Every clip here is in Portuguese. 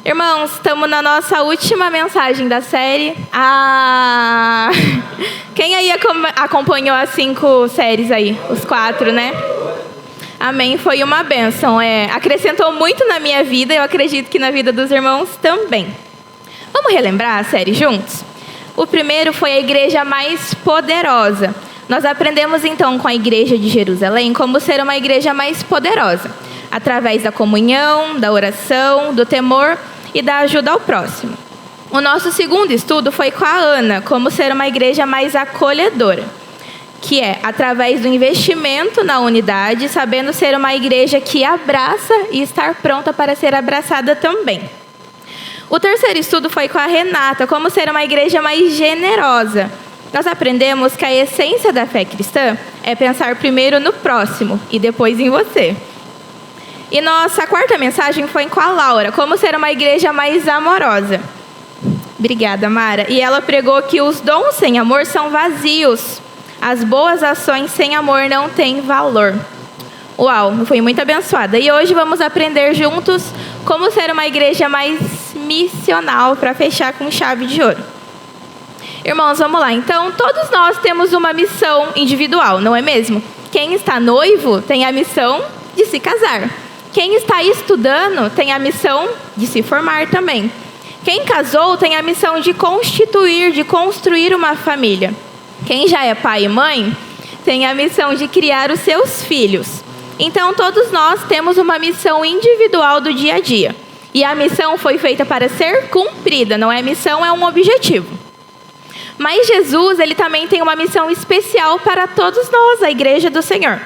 Irmãos, estamos na nossa última mensagem da série. Quem aí acompanhou as 5 séries aí? Os 4, né? Amém, foi uma bênção. Acrescentou muito na minha vida, eu acredito que na vida dos irmãos também. Vamos relembrar a série juntos? O primeiro foi a igreja mais poderosa. Nós aprendemos então com a igreja de Jerusalém como ser uma igreja mais poderosa, através da comunhão, da oração, do temor e da ajuda ao próximo. O nosso segundo estudo foi com a Ana, como ser uma igreja mais acolhedora, que é através do investimento na unidade, sabendo ser uma igreja que abraça e estar pronta para ser abraçada também. O terceiro estudo foi com a Renata, como ser uma igreja mais generosa. Nós aprendemos que a essência da fé cristã é pensar primeiro no próximo e depois em você. E nossa quarta mensagem foi com a Laura, como ser uma igreja mais amorosa. Obrigada, Mara. E ela pregou que os dons sem amor são vazios. As boas ações sem amor não têm valor. Uau, fui muito abençoada. E hoje vamos aprender juntos como ser uma igreja mais missional, para fechar com chave de ouro. Irmãos, vamos lá. Então, todos nós temos uma missão individual, não é mesmo? Quem está noivo tem a missão de se casar. Quem está estudando tem a missão de se formar também. Quem casou tem a missão de constituir, de construir uma família. Quem já é pai e mãe tem a missão de criar os seus filhos. Então, todos nós temos uma missão individual do dia a dia. E a missão foi feita para ser cumprida, não é? Missão é um objetivo. Mas Jesus, ele também tem uma missão especial para todos nós, a igreja do Senhor.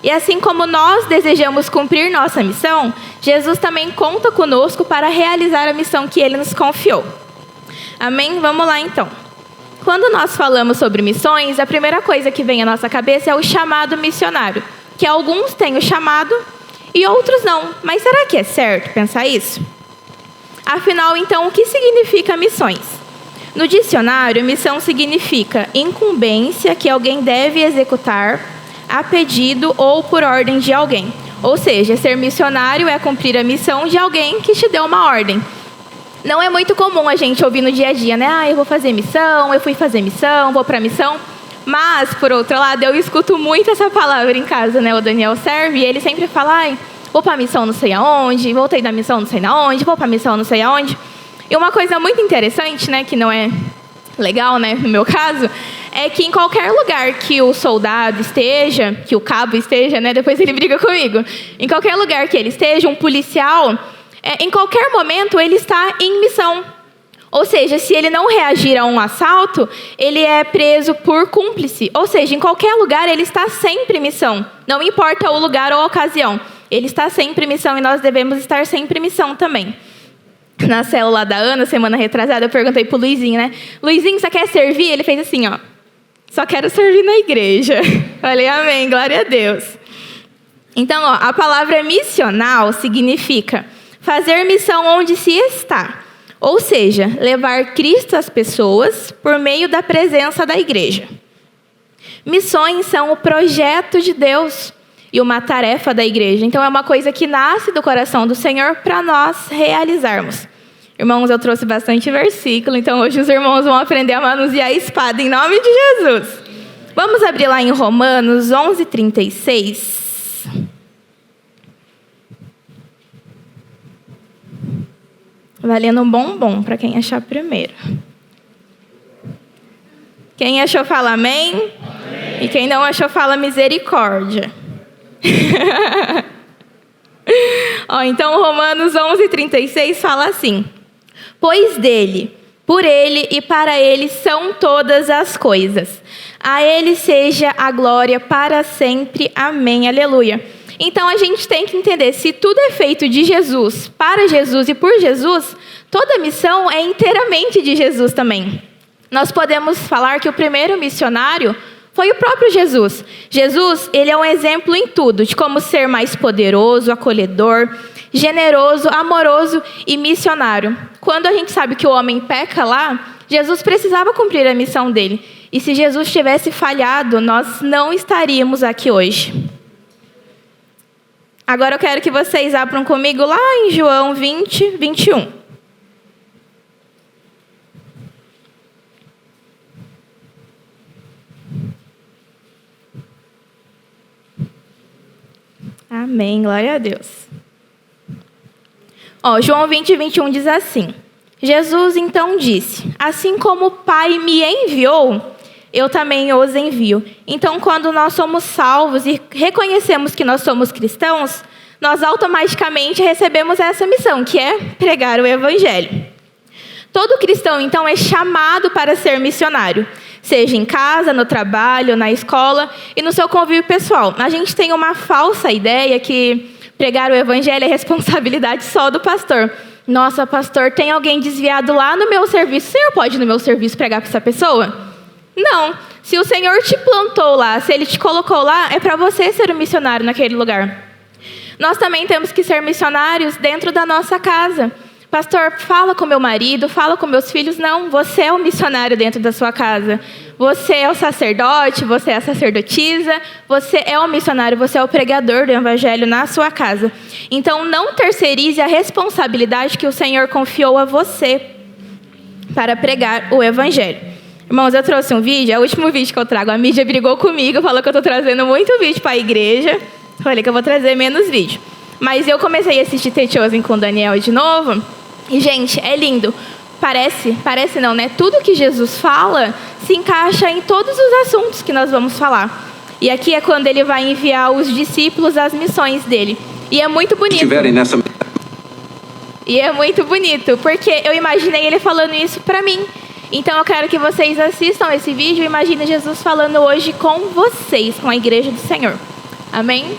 E assim como nós desejamos cumprir nossa missão, Jesus também conta conosco para realizar a missão que ele nos confiou. Amém? Vamos lá então. Quando nós falamos sobre missões, a primeira coisa que vem à nossa cabeça é o chamado missionário, que alguns têm o chamado e outros não. Mas será que é certo pensar isso? Afinal, então, o que significa missões? No dicionário, missão significa incumbência que alguém deve executar a pedido ou por ordem de alguém. Ou seja, ser missionário é cumprir a missão de alguém que te deu uma ordem. Não é muito comum a gente ouvir no dia a dia, né? Eu vou fazer missão, eu fui fazer missão, vou para missão. Mas, por outro lado, eu escuto muito essa palavra em casa, né? O Daniel serve e ele sempre fala, vou para missão não sei aonde, voltei da missão não sei aonde, vou para missão não sei aonde. E uma coisa muito interessante, né, que não é legal, né, no meu caso, é que em qualquer lugar que o soldado esteja, que o cabo esteja, né, depois ele briga comigo, em qualquer lugar que ele esteja, um policial, em qualquer momento ele está em missão. Ou seja, se ele não reagir a um assalto, ele é preso por cúmplice. Ou seja, em qualquer lugar ele está sempre em missão. Não importa o lugar ou a ocasião. Ele está sempre em missão e nós devemos estar sempre em missão também. Na célula da Ana, semana retrasada, eu perguntei pro Luizinho, né? Luizinho, você quer servir? Ele fez assim, ó. Só quero servir na igreja. Falei, amém, glória a Deus. Então, a palavra missional significa fazer missão onde se está. Ou seja, levar Cristo às pessoas por meio da presença da igreja. Missões são o projeto de Deus e uma tarefa da igreja. Então, é uma coisa que nasce do coração do Senhor para nós realizarmos. Irmãos, eu trouxe bastante versículo, então hoje os irmãos vão aprender a manusear a espada em nome de Jesus. Vamos abrir lá em Romanos 11:36. Valendo um bombom para quem achar primeiro. Quem achou, fala amém. Amém. E quem não achou, fala misericórdia. Então, Romanos 11:36 fala assim: pois dele, por ele e para ele são todas as coisas. A ele seja a glória para sempre. Amém. Aleluia. Então, a gente tem que entender, se tudo é feito de Jesus, para Jesus e por Jesus, toda missão é inteiramente de Jesus também. Nós podemos falar que o primeiro missionário foi o próprio Jesus. Jesus, ele é um exemplo em tudo, de como ser mais poderoso, acolhedor, generoso, amoroso e missionário. Quando a gente sabe que o homem peca lá, Jesus precisava cumprir a missão dele. E se Jesus tivesse falhado, nós não estaríamos aqui hoje. Agora eu quero que vocês abram comigo lá em João 20, 21. Amém, glória a Deus. João 20, 21 diz assim: Jesus então disse: assim como o Pai me enviou, eu também os envio. Então, quando nós somos salvos e reconhecemos que nós somos cristãos, nós automaticamente recebemos essa missão, que é pregar o Evangelho. Todo cristão, então, é chamado para ser missionário, seja em casa, no trabalho, na escola e no seu convívio pessoal. A gente tem uma falsa ideia que pregar o Evangelho é responsabilidade só do pastor. Nossa, pastor, tem alguém desviado lá no meu serviço. O senhor pode ir no meu serviço pregar para essa pessoa? Não. Se o Senhor te plantou lá, se Ele te colocou lá, é para você ser um missionário naquele lugar. Nós também temos que ser missionários dentro da nossa casa. Pastor, fala com meu marido, fala com meus filhos. Não, você é o missionário dentro da sua casa. Você é o sacerdote, você é a sacerdotisa, você é o missionário, você é o pregador do Evangelho na sua casa. Então, não terceirize a responsabilidade que o Senhor confiou a você para pregar o Evangelho. Irmãos, eu trouxe um vídeo, é o último vídeo que eu trago. A mídia brigou comigo, falou que eu estou trazendo muito vídeo para a igreja. Falei que eu vou trazer menos vídeo. Mas eu comecei a assistir The Chosen com o Daniel de novo. E, gente, é lindo. Parece não, né? Tudo que Jesus fala se encaixa em todos os assuntos que nós vamos falar. E aqui é quando ele vai enviar os discípulos às missões dele. E é muito bonito. E é muito bonito, porque eu imaginei ele falando isso para mim. Então eu quero que vocês assistam esse vídeo e imaginem Jesus falando hoje com vocês, com a igreja do Senhor. Amém?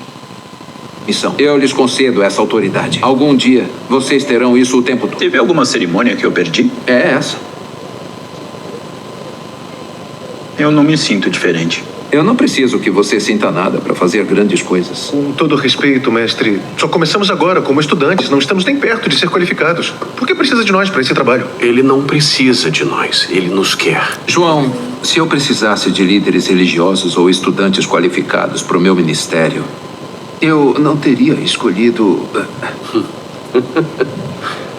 Missão. Eu lhes concedo essa autoridade. Algum dia, vocês terão isso o tempo todo. Teve alguma cerimônia que eu perdi? É essa. Eu não me sinto diferente. Eu não preciso que você sinta nada para fazer grandes coisas. Com todo respeito, mestre, só começamos agora como estudantes, não estamos nem perto de ser qualificados. Por que precisa de nós para esse trabalho? Ele não precisa de nós, ele nos quer. João, se eu precisasse de líderes religiosos ou estudantes qualificados para o meu ministério, eu não teria escolhido...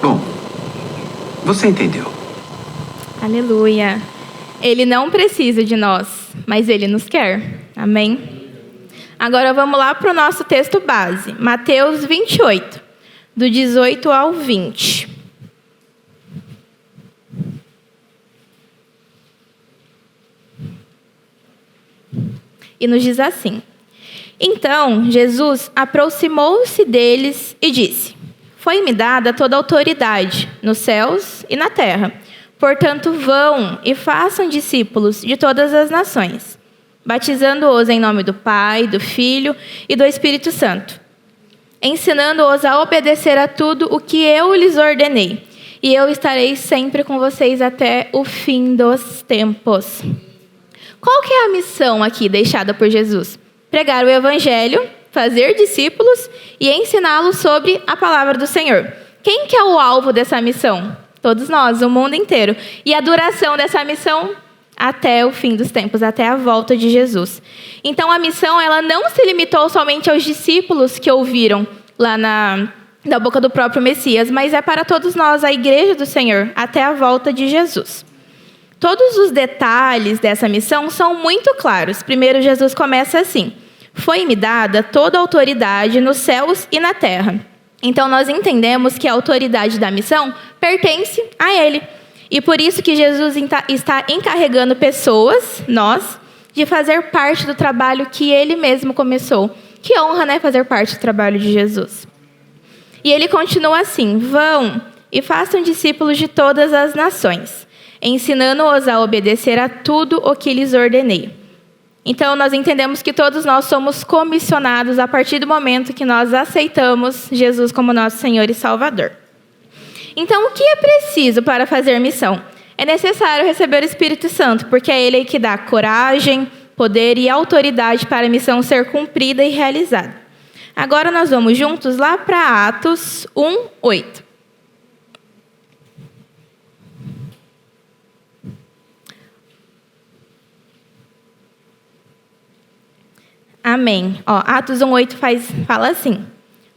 Bom, você entendeu. Aleluia. Ele não precisa de nós, mas Ele nos quer. Amém? Agora vamos lá para o nosso texto base. Mateus 28, do 18 ao 20. E nos diz assim: então, Jesus aproximou-se deles e disse: foi-me dada toda a autoridade nos céus e na terra. Portanto, vão e façam discípulos de todas as nações, batizando-os em nome do Pai, do Filho e do Espírito Santo, ensinando-os a obedecer a tudo o que eu lhes ordenei. E eu estarei sempre com vocês até o fim dos tempos. Qual que é a missão aqui deixada por Jesus? Pregar o Evangelho, fazer discípulos e ensiná-los sobre a palavra do Senhor. Quem que é o alvo dessa missão? Todos nós, o mundo inteiro. E a duração dessa missão? Até o fim dos tempos, até a volta de Jesus. Então, a missão ela não se limitou somente aos discípulos que ouviram lá da boca do próprio Messias, mas é para todos nós, a igreja do Senhor, até a volta de Jesus. Todos os detalhes dessa missão são muito claros. Primeiro, Jesus começa assim: foi-me dada toda a autoridade nos céus e na terra. Então, nós entendemos que a autoridade da missão pertence a Ele. E por isso que Jesus está encarregando pessoas, nós, de fazer parte do trabalho que Ele mesmo começou. Que honra, né, fazer parte do trabalho de Jesus. E Ele continua assim: vão e façam discípulos de todas as nações, ensinando-os a obedecer a tudo o que lhes ordenei. Então, nós entendemos que todos nós somos comissionados a partir do momento que nós aceitamos Jesus como nosso Senhor e Salvador. Então, o que é preciso para fazer missão? É necessário receber o Espírito Santo, porque é Ele que dá coragem, poder e autoridade para a missão ser cumprida e realizada. Agora nós vamos juntos lá para Atos 1:8. Amém. Atos 1:8 fala assim: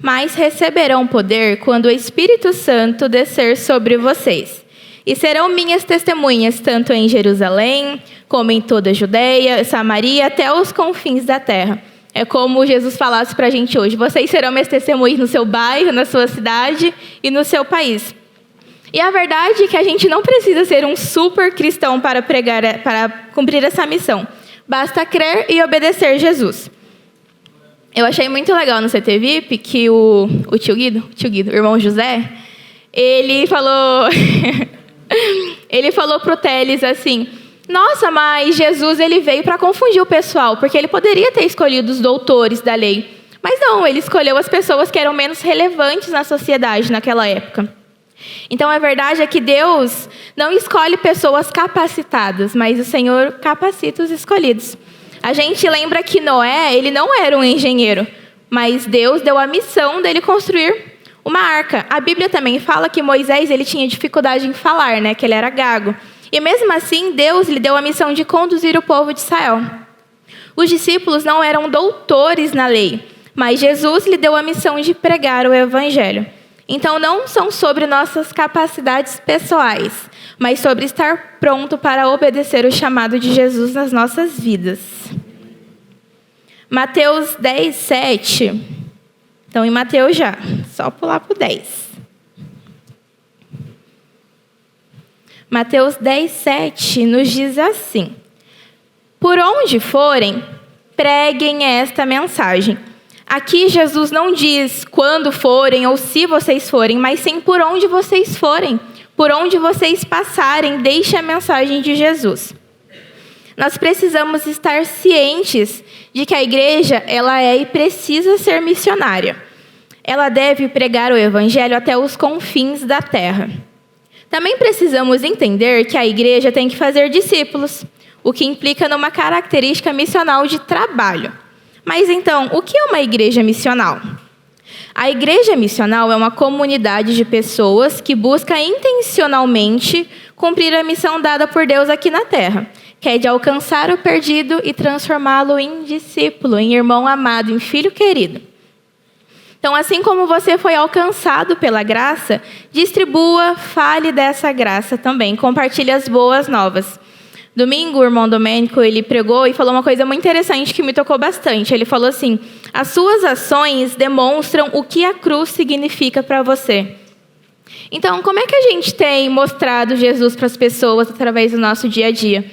mas receberão poder quando o Espírito Santo descer sobre vocês. E serão minhas testemunhas, tanto em Jerusalém, como em toda a Judeia, Samaria, até os confins da terra. É como Jesus falasse para a gente hoje: vocês serão meus testemunhos no seu bairro, na sua cidade e no seu país. E a verdade é que a gente não precisa ser um super cristão para pregar, para cumprir essa missão. Basta crer e obedecer Jesus. Eu achei muito legal no CT VIP que o tio Guido, o irmão José, ele falou ele falou pro Teles assim: nossa, mas Jesus ele veio para confundir o pessoal, porque ele poderia ter escolhido os doutores da lei. Mas não, ele escolheu as pessoas que eram menos relevantes na sociedade naquela época. Então, a verdade é que Deus não escolhe pessoas capacitadas, mas o Senhor capacita os escolhidos. A gente lembra que Noé, ele não era um engenheiro, mas Deus deu a missão dele construir uma arca. A Bíblia também fala que Moisés ele tinha dificuldade em falar, né? Que ele era gago. E mesmo assim, Deus lhe deu a missão de conduzir o povo de Israel. Os discípulos não eram doutores na lei, mas Jesus lhe deu a missão de pregar o evangelho. Então, não são sobre nossas capacidades pessoais, mas sobre estar pronto para obedecer o chamado de Jesus nas nossas vidas. Mateus 10, 7. Então, em Mateus já, só pular para o 10. Mateus 10, 7 nos diz assim: por onde forem, preguem esta mensagem. Aqui Jesus não diz quando forem ou se vocês forem, mas sim por onde vocês forem, por onde vocês passarem, deixe a mensagem de Jesus. Nós precisamos estar cientes de que a igreja ela é e precisa ser missionária. Ela deve pregar o evangelho até os confins da terra. Também precisamos entender que a igreja tem que fazer discípulos, o que implica numa característica missional de trabalho. Mas então, o que é uma igreja missional? A igreja missional é uma comunidade de pessoas que busca intencionalmente cumprir a missão dada por Deus aqui na terra, que é de alcançar o perdido e transformá-lo em discípulo, em irmão amado, em filho querido. Então, assim como você foi alcançado pela graça, distribua, fale dessa graça também, compartilhe as boas novas. Domingo, o irmão Domênico, ele pregou e falou uma coisa muito interessante que me tocou bastante. Ele falou assim: as suas ações demonstram o que a cruz significa para você. Então, como é que a gente tem mostrado Jesus para as pessoas através do nosso dia a dia?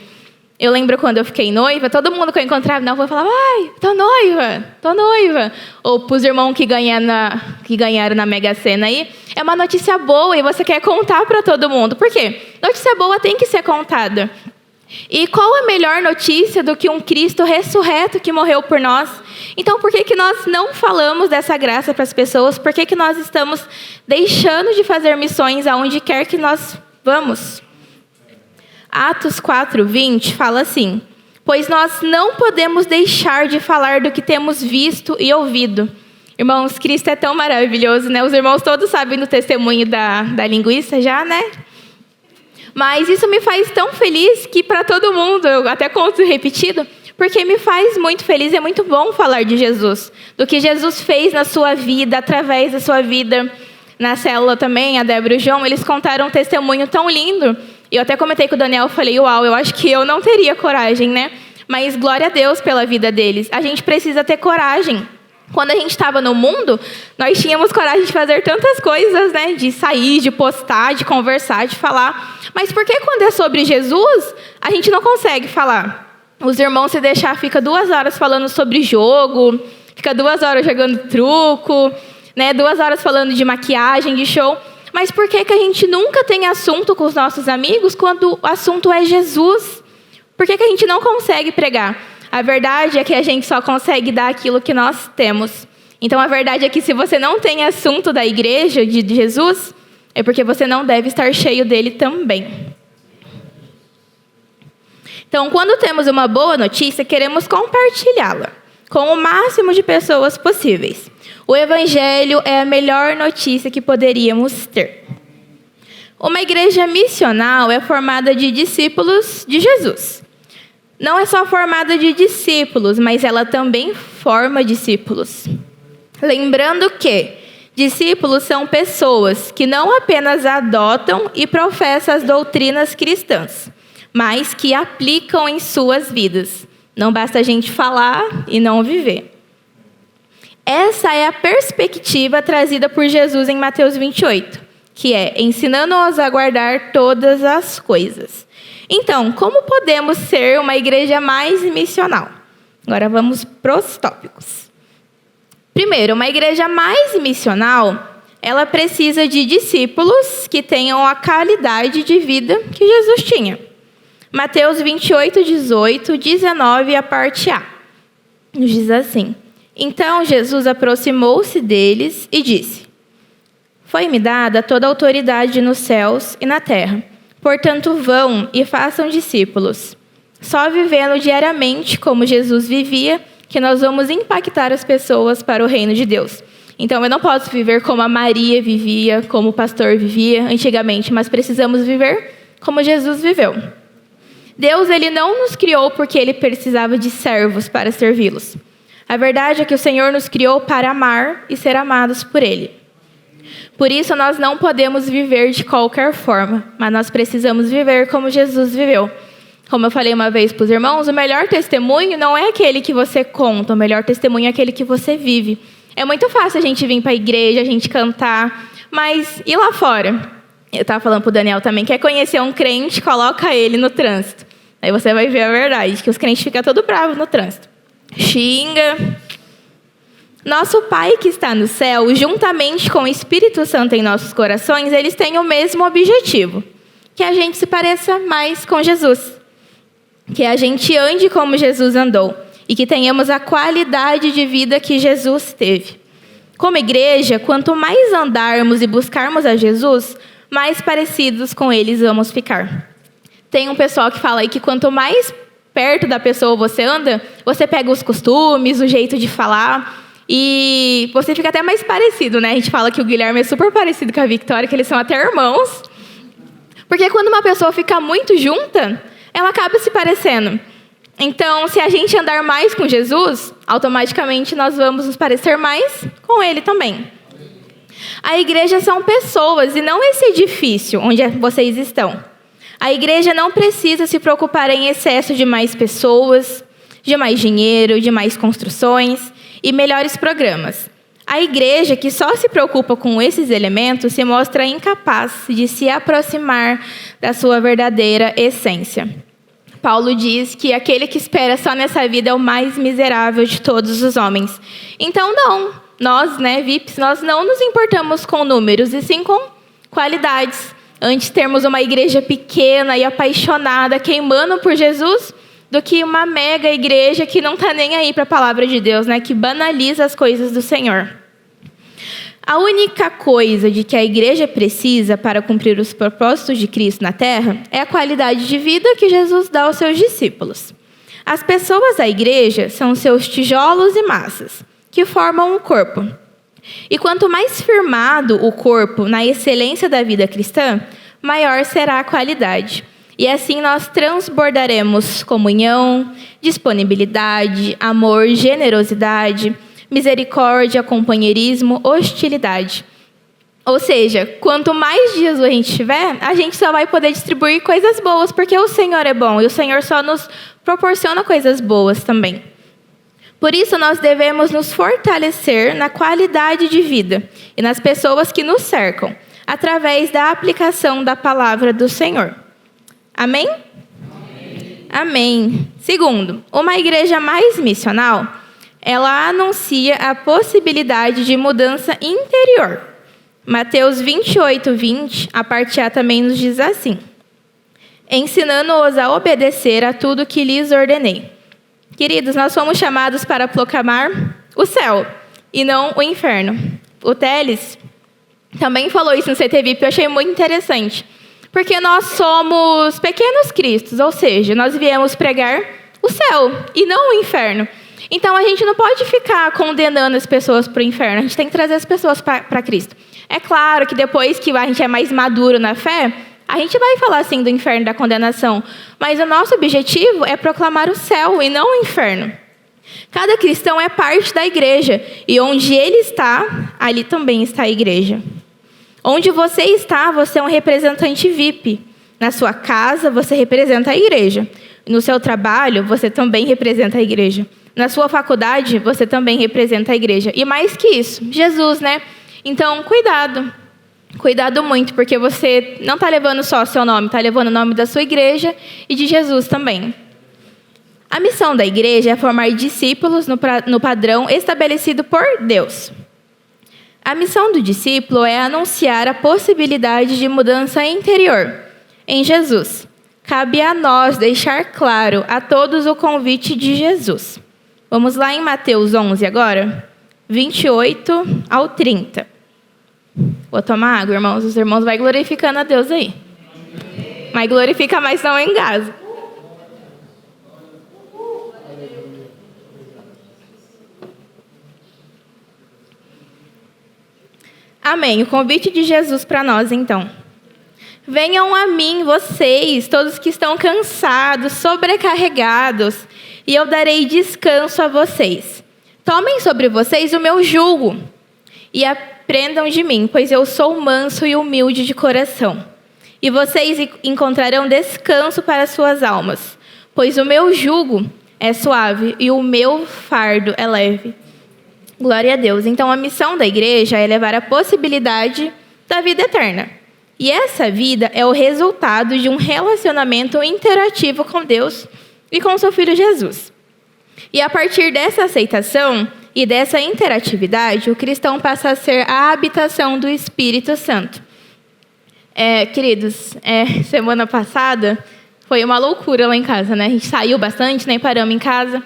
Eu lembro quando eu fiquei noiva, todo mundo que eu encontrava na rua falava: ai, tô noiva. Ou para os irmãos que ganharam na Mega Sena aí, é uma notícia boa e você quer contar para todo mundo. Por quê? Notícia boa tem que ser contada. E qual a melhor notícia do que um Cristo ressurreto que morreu por nós? Então, por que nós não falamos dessa graça para as pessoas? Por que nós estamos deixando de fazer missões aonde quer que nós vamos? Atos 4:20 fala assim: pois nós não podemos deixar de falar do que temos visto e ouvido. Irmãos, Cristo é tão maravilhoso, né? Os irmãos todos sabem do testemunho da linguiça já, né? Mas isso me faz tão feliz que para todo mundo, eu até conto repetido, porque me faz muito feliz, é muito bom falar de Jesus, do que Jesus fez na sua vida, através da sua vida. Na célula também, a Débora e o João, eles contaram um testemunho tão lindo. E eu até comentei com o Daniel, falei: uau, eu acho que eu não teria coragem, né? Mas glória a Deus pela vida deles. A gente precisa ter coragem. Quando a gente estava no mundo, nós tínhamos coragem de fazer tantas coisas, né? De sair, de postar, de conversar, de falar. Mas por que quando é sobre Jesus, a gente não consegue falar? Os irmãos, se deixar, fica 2 horas falando sobre jogo, fica 2 horas jogando truco, né? 2 horas falando de maquiagem, de show. Mas por que a gente nunca tem assunto com os nossos amigos quando o assunto é Jesus? Por que a gente não consegue pregar? A verdade é que a gente só consegue dar aquilo que nós temos. Então, a verdade é que se você não tem assunto da igreja, de Jesus, é porque você não deve estar cheio dele também. Então, quando temos uma boa notícia, queremos compartilhá-la com o máximo de pessoas possíveis. O evangelho é a melhor notícia que poderíamos ter. Uma igreja missional é formada de discípulos de Jesus. Não é só formada de discípulos, mas ela também forma discípulos. Lembrando que discípulos são pessoas que não apenas adotam e professam as doutrinas cristãs, mas que aplicam em suas vidas. Não basta a gente falar e não viver. Essa é a perspectiva trazida por Jesus em Mateus 28, que é ensinando-os a guardar todas as coisas. Então, como podemos ser uma igreja mais missional? Agora vamos para os tópicos. Primeiro, uma igreja mais missional, ela precisa de discípulos que tenham a qualidade de vida que Jesus tinha. Mateus 28, 18, 19, a parte A. Nos diz assim: Então Jesus aproximou-se deles e disse: Foi-me dada toda a autoridade nos céus e na terra. Portanto, vão e façam discípulos. Só vivendo diariamente como Jesus vivia, que nós vamos impactar as pessoas para o reino de Deus. Então, eu não posso viver como a Maria vivia, como o pastor vivia antigamente, mas precisamos viver como Jesus viveu. Deus, ele não nos criou porque ele precisava de servos para servi-los. A verdade é que o Senhor nos criou para amar e ser amados por ele. Por isso, nós não podemos viver de qualquer forma, mas nós precisamos viver como Jesus viveu. Como eu falei uma vez para os irmãos, o melhor testemunho não é aquele que você conta, o melhor testemunho é aquele que você vive. É muito fácil a gente vir para a igreja, a gente cantar, mas e lá fora? Eu estava falando para o Daniel também, quer conhecer um crente, coloca ele no trânsito. Aí você vai ver a verdade, que os crentes ficam todos bravos no trânsito. Xinga. Nosso Pai que está no céu, juntamente com o Espírito Santo em nossos corações, eles têm o mesmo objetivo, que a gente se pareça mais com Jesus, que a gente ande como Jesus andou e que tenhamos a qualidade de vida que Jesus teve. Como igreja, quanto mais andarmos e buscarmos a Jesus, mais parecidos com eles vamos ficar. Tem um pessoal que fala aí que quanto mais perto da pessoa você anda, você pega os costumes, o jeito de falar, e você fica até mais parecido, né? A gente fala que o Guilherme é super parecido com a Victoria, que eles são até irmãos. Porque quando uma pessoa fica muito junta, ela acaba se parecendo. Então, se a gente andar mais com Jesus, automaticamente nós vamos nos parecer mais com ele também. A igreja são pessoas e não esse edifício onde vocês estão. A igreja não precisa se preocupar em excesso de mais pessoas, de mais dinheiro, de mais construções e melhores programas. A igreja que só se preocupa com esses elementos se mostra incapaz de se aproximar da sua verdadeira essência. Paulo diz que aquele que espera só nessa vida é o mais miserável de todos os homens. Então, nós, VIPs, nós não nos importamos com números, e sim com qualidades. Antes termos uma igreja pequena e apaixonada, queimando por Jesus, do que uma mega igreja que não está nem aí para a palavra de Deus, que banaliza as coisas do Senhor. A única coisa de que a igreja precisa para cumprir os propósitos de Cristo na Terra é a qualidade de vida que Jesus dá aos seus discípulos. As pessoas da igreja são seus tijolos e massas, que formam um corpo. E quanto mais firmado o corpo na excelência da vida cristã, maior será a qualidade. E assim nós transbordaremos comunhão, disponibilidade, amor, generosidade, misericórdia, companheirismo, hostilidade. Ou seja, quanto mais de Jesus a gente tiver, a gente só vai poder distribuir coisas boas, porque o Senhor é bom e o Senhor só nos proporciona coisas boas também. Por isso, nós devemos nos fortalecer na qualidade de vida e nas pessoas que nos cercam, através da aplicação da palavra do Senhor. Amém? Amém. Segundo, uma igreja mais missional, ela anuncia a possibilidade de mudança interior. Mateus 28, 20, a parte A também nos diz assim: ensinando-os a obedecer a tudo que lhes ordenei. Queridos, nós fomos chamados para proclamar o céu e não o inferno. O Teles também falou isso no CTVIP, eu achei muito interessante. Porque nós somos pequenos cristos, ou seja, nós viemos pregar o céu e não o inferno. Então, a gente não pode ficar condenando as pessoas para o inferno, a gente tem que trazer as pessoas para Cristo. É claro que depois que a gente é mais maduro na fé, a gente vai falar assim do inferno, da condenação. Mas o nosso objetivo é proclamar o céu e não o inferno. Cada cristão é parte da igreja. E onde ele está, ali também está a igreja. Onde você está, você é um representante VIP. Na sua casa, você representa a igreja. No seu trabalho, você também representa a igreja. Na sua faculdade, você também representa a igreja. E mais que isso, Jesus, né? Então, cuidado. Cuidado muito, porque você não está levando só o seu nome, está levando o nome da sua igreja e de Jesus também. A missão da igreja é formar discípulos no padrão estabelecido por Deus. A missão do discípulo é anunciar a possibilidade de mudança interior em Jesus. Cabe a nós deixar claro a todos o convite de Jesus. Vamos lá em Mateus 11 agora, 28 ao 30. Vou tomar água, irmãos. Os irmãos vão glorificando a Deus aí. Mas glorifica mais não em casa. Amém. O convite de Jesus para nós, então. Venham a mim, vocês, todos que estão cansados, sobrecarregados, e eu darei descanso a vocês. Tomem sobre vocês o meu jugo e aprendam de mim, pois eu sou manso e humilde de coração. E vocês encontrarão descanso para suas almas, pois o meu jugo é suave e o meu fardo é leve. Glória a Deus. Então, a missão da igreja é levar a possibilidade da vida eterna. E essa vida é o resultado de um relacionamento interativo com Deus e com seu Filho Jesus. E a partir dessa aceitação e dessa interatividade, o cristão passa a ser a habitação do Espírito Santo. Queridos, semana passada foi uma loucura lá em casa, né? A gente saiu bastante, né? Paramos em casa.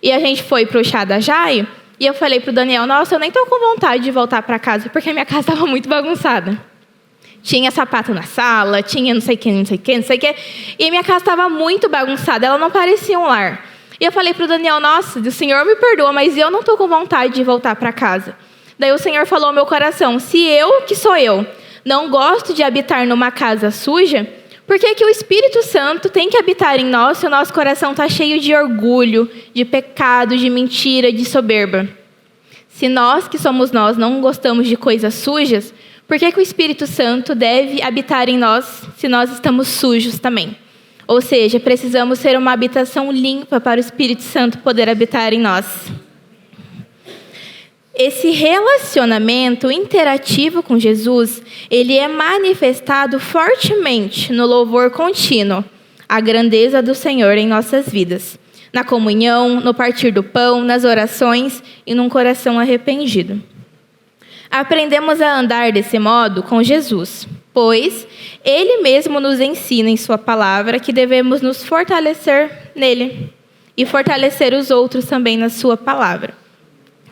E a gente foi para o chá da Jai. E eu falei para o Daniel, nossa, eu nem estou com vontade de voltar para casa, porque a minha casa estava muito bagunçada. Tinha sapato na sala, tinha não sei o que. E minha casa estava muito bagunçada, ela não parecia um lar. E eu falei para o Daniel, nossa, o Senhor me perdoa, mas eu não estou com vontade de voltar para casa. Daí o Senhor falou ao meu coração, se eu, que sou eu, não gosto de habitar numa casa suja, por que o Espírito Santo tem que habitar em nós se o nosso coração está cheio de orgulho, de pecado, de mentira, de soberba? Se nós, que somos nós, não gostamos de coisas sujas, por que o Espírito Santo deve habitar em nós se nós estamos sujos também? Ou seja, precisamos ser uma habitação limpa para o Espírito Santo poder habitar em nós. Esse relacionamento interativo com Jesus, ele é manifestado fortemente no louvor contínuo, a grandeza do Senhor em nossas vidas, na comunhão, no partir do pão, nas orações e num coração arrependido. Aprendemos a andar desse modo com Jesus, pois Ele mesmo nos ensina em Sua palavra que devemos nos fortalecer nele e fortalecer os outros também na Sua palavra.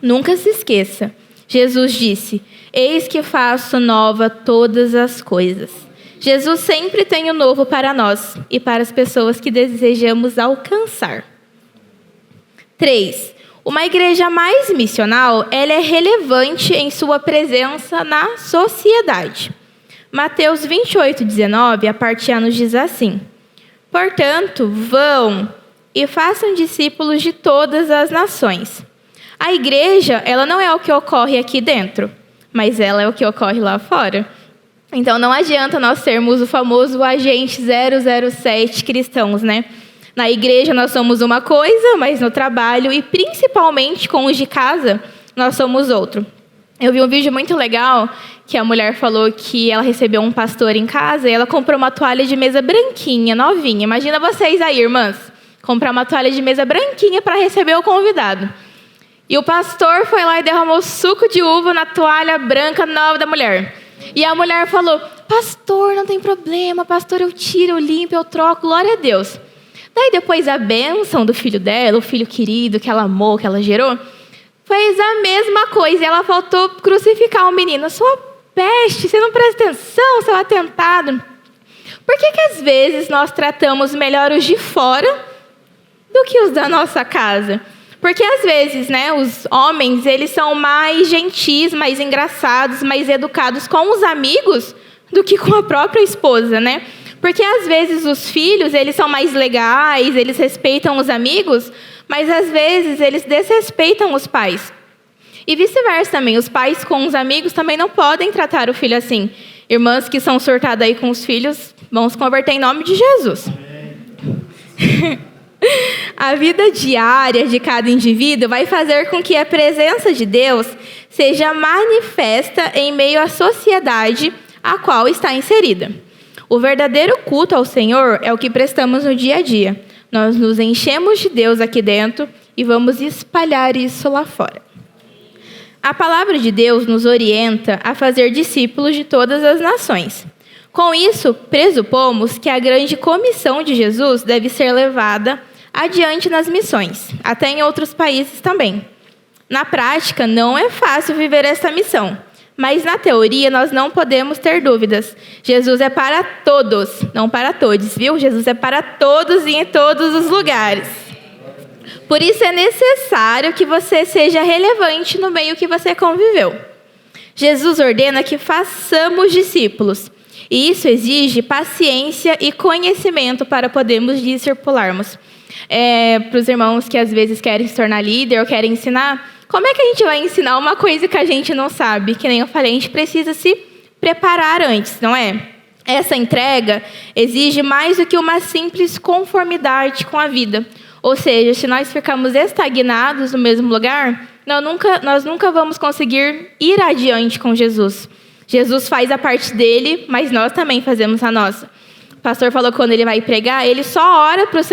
Nunca se esqueça, Jesus disse, eis que faço nova todas as coisas. Jesus sempre tem o novo para nós e para as pessoas que desejamos alcançar. 3. Uma igreja mais missional, ela é relevante em sua presença na sociedade. Mateus 28:19, a parte A nos diz assim, portanto, vão e façam discípulos de todas as nações. A igreja, ela não é o que ocorre aqui dentro, mas ela é o que ocorre lá fora. Então, não adianta nós sermos o famoso agente 007 cristãos, né? Na igreja nós somos uma coisa, mas no trabalho e principalmente com os de casa, nós somos outro. Eu vi um vídeo muito legal que a mulher falou que ela recebeu um pastor em casa e ela comprou uma toalha de mesa branquinha, novinha. Imagina vocês aí, irmãs, comprar uma toalha de mesa branquinha para receber o convidado. E o pastor foi lá e derramou suco de uva na toalha branca nova da mulher. E a mulher falou, pastor, não tem problema, pastor, eu tiro, eu limpo, eu troco, glória a Deus. Daí depois a bênção do filho dela, o filho querido que ela amou, que ela gerou, fez a mesma coisa. E ela faltou crucificar o menino. Sua peste, você não presta atenção, seu atentado. Por que às vezes nós tratamos melhor os de fora do que os da nossa casa? Porque às vezes, né, os homens, eles são mais gentis, mais engraçados, mais educados com os amigos do que com a própria esposa, né? Porque às vezes os filhos, eles são mais legais, eles respeitam os amigos, mas às vezes eles desrespeitam os pais. E vice-versa também, os pais com os amigos também não podem tratar o filho assim. Irmãs que são surtadas aí com os filhos, vão se converter em nome de Jesus. A vida diária de cada indivíduo vai fazer com que a presença de Deus seja manifesta em meio à sociedade a qual está inserida. O verdadeiro culto ao Senhor é o que prestamos no dia a dia. Nós nos enchemos de Deus aqui dentro e vamos espalhar isso lá fora. A palavra de Deus nos orienta a fazer discípulos de todas as nações. Com isso, pressupomos que a grande comissão de Jesus deve ser levada adiante nas missões, até em outros países também. Na prática, não é fácil viver essa missão, mas na teoria nós não podemos ter dúvidas. Jesus é para todos, não para todos, viu? Jesus é para todos e em todos os lugares. Por isso é necessário que você seja relevante no meio que você conviveu. Jesus ordena que façamos discípulos, e isso exige paciência e conhecimento para podermos discipularmos. Para os irmãos que às vezes querem se tornar líder ou querem ensinar, como é que a gente vai ensinar uma coisa que a gente não sabe? Que nem eu falei, a gente precisa se preparar antes, não é? Essa entrega exige mais do que uma simples conformidade com a vida. Ou seja, se nós ficarmos estagnados no mesmo lugar, nós nunca vamos conseguir ir adiante com Jesus. Jesus faz a parte dele, mas nós também fazemos a nossa. O pastor falou que quando ele vai pregar, ele só ora para o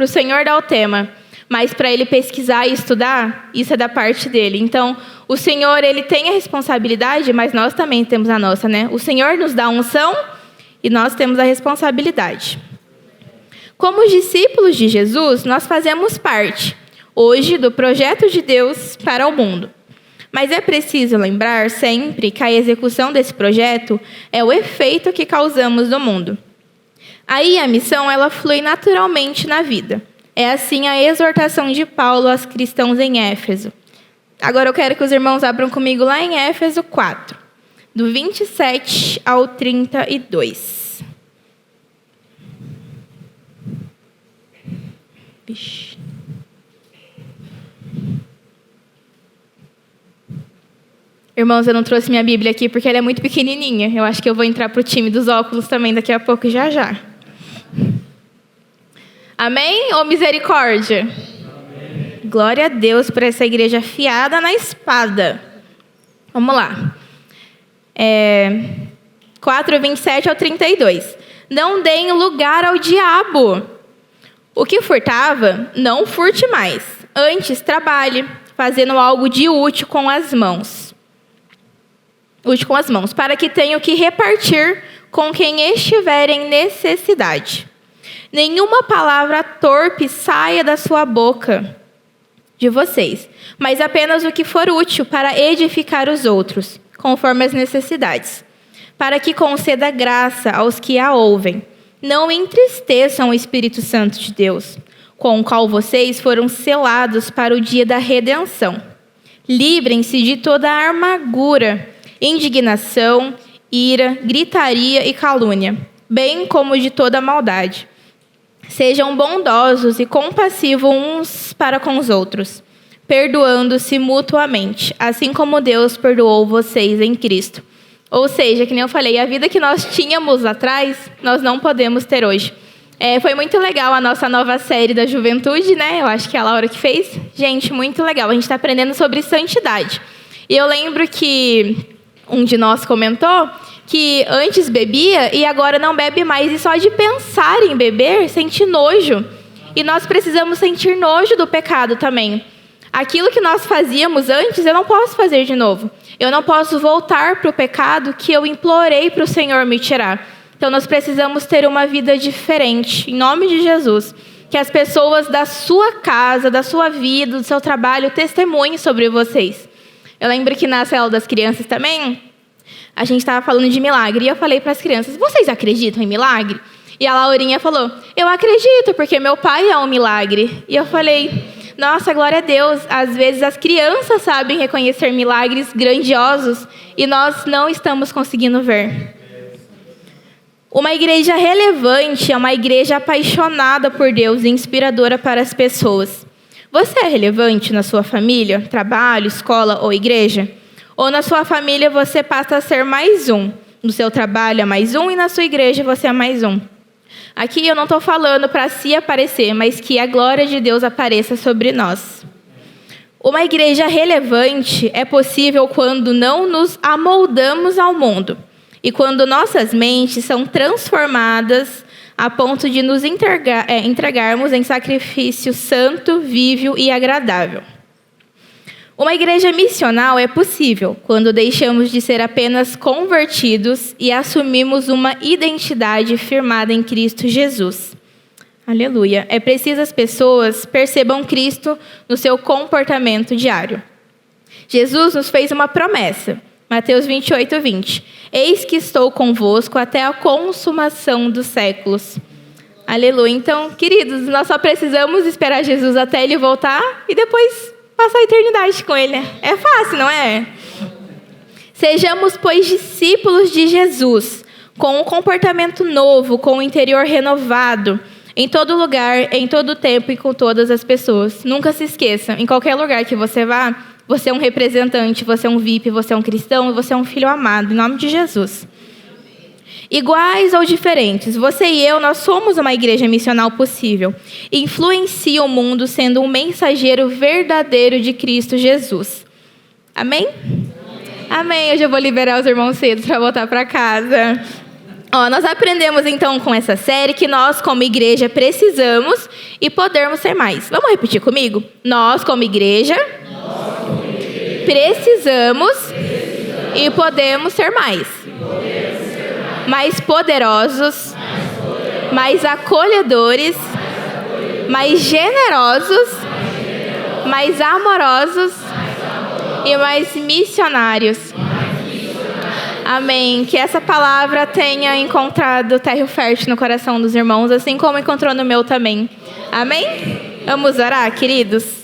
Senhor dar o tema. Mas para ele pesquisar e estudar, isso é da parte dele. Então, o Senhor, ele tem a responsabilidade, mas nós também temos a nossa, né? O Senhor nos dá a unção e nós temos a responsabilidade. Como discípulos de Jesus, nós fazemos parte, hoje, do projeto de Deus para o mundo. Mas é preciso lembrar sempre que a execução desse projeto é o efeito que causamos no mundo. Aí a missão, ela flui naturalmente na vida. É assim a exortação de Paulo aos cristãos em Éfeso. Agora eu quero que os irmãos abram comigo lá em Éfeso 4, do 27 ao 32. Vixe. Irmãos, eu não trouxe minha Bíblia aqui porque ela é muito pequenininha. Eu acho que eu vou entrar para o time dos óculos também daqui a pouco, já. Amém ou misericórdia? Amém. Glória a Deus por essa igreja afiada na espada. Vamos lá. 4, 27 ao 32. Não deem lugar ao diabo. O que furtava, não furte mais. Antes, trabalhe, fazendo algo de útil com as mãos. Para que tenha o que repartir com quem estiver em necessidade. Nenhuma palavra torpe saia da sua boca de vocês, mas apenas o que for útil para edificar os outros, conforme as necessidades, para que conceda graça aos que a ouvem. Não entristeçam o Espírito Santo de Deus, com o qual vocês foram selados para o dia da redenção. Livrem-se de toda a amargura, indignação, ira, gritaria e calúnia, bem como de toda maldade. Sejam bondosos e compassivos uns para com os outros, perdoando-se mutuamente, assim como Deus perdoou vocês em Cristo. Ou seja, que nem eu falei, a vida que nós tínhamos lá atrás, nós não podemos ter hoje. Foi muito legal a nossa nova série da juventude, né? Eu acho que é a Laura que fez. Gente, muito legal. A gente está aprendendo sobre santidade. E eu lembro que um de nós comentou que antes bebia e agora não bebe mais. E só de pensar em beber, sente nojo. E nós precisamos sentir nojo do pecado também. Aquilo que nós fazíamos antes, eu não posso fazer de novo. Eu não posso voltar para o pecado que eu implorei para o Senhor me tirar. Então, nós precisamos ter uma vida diferente, em nome de Jesus. Que as pessoas da sua casa, da sua vida, do seu trabalho, testemunhem sobre vocês. Eu lembro que na célula das crianças também, a gente estava falando de milagre. E eu falei para as crianças, vocês acreditam em milagre? E a Laurinha falou, eu acredito, porque meu pai é um milagre. E eu falei, nossa, glória a Deus. Às vezes as crianças sabem reconhecer milagres grandiosos e nós não estamos conseguindo ver. Uma igreja relevante é uma igreja apaixonada por Deus e inspiradora para as pessoas. Você é relevante na sua família, trabalho, escola ou igreja? Ou na sua família você passa a ser mais um? No seu trabalho é mais um e na sua igreja você é mais um? Aqui eu não estou falando para se aparecer, mas que a glória de Deus apareça sobre nós. Uma igreja relevante é possível quando não nos amoldamos ao mundo e quando nossas mentes são transformadas a ponto de nos entregarmos em sacrifício santo, vível e agradável. Uma igreja missional é possível quando deixamos de ser apenas convertidos e assumimos uma identidade firmada em Cristo Jesus. Aleluia. É preciso as pessoas percebam Cristo no seu comportamento diário. Jesus nos fez uma promessa. Mateus 28:20. Eis que estou convosco até a consumação dos séculos. Aleluia. Então, queridos, nós só precisamos esperar Jesus até Ele voltar e depois passar a eternidade com Ele. É fácil, não é? Sejamos, pois, discípulos de Jesus, com um comportamento novo, com o interior renovado, em todo lugar, em todo tempo e com todas as pessoas. Nunca se esqueça, em qualquer lugar que você vá, você é um representante, você é um VIP, você é um cristão e você é um filho amado, em nome de Jesus. Iguais ou diferentes, você e eu, nós somos uma igreja missional possível. Influencia o mundo sendo um mensageiro verdadeiro de Cristo Jesus. Amém? Amém. Hoje eu vou liberar os irmãos cedo para voltar para casa. Nós aprendemos então com essa série que nós, como igreja, precisamos e podemos ser mais. Vamos repetir comigo? Nós, como igreja, precisamos e podemos ser mais. Mais poderosos, mais acolhedores, mais generosos, mais amorosos e mais missionários. Amém. Que essa palavra tenha encontrado terra fértil no coração dos irmãos, assim como encontrou no meu também. Amém? Vamos orar, queridos?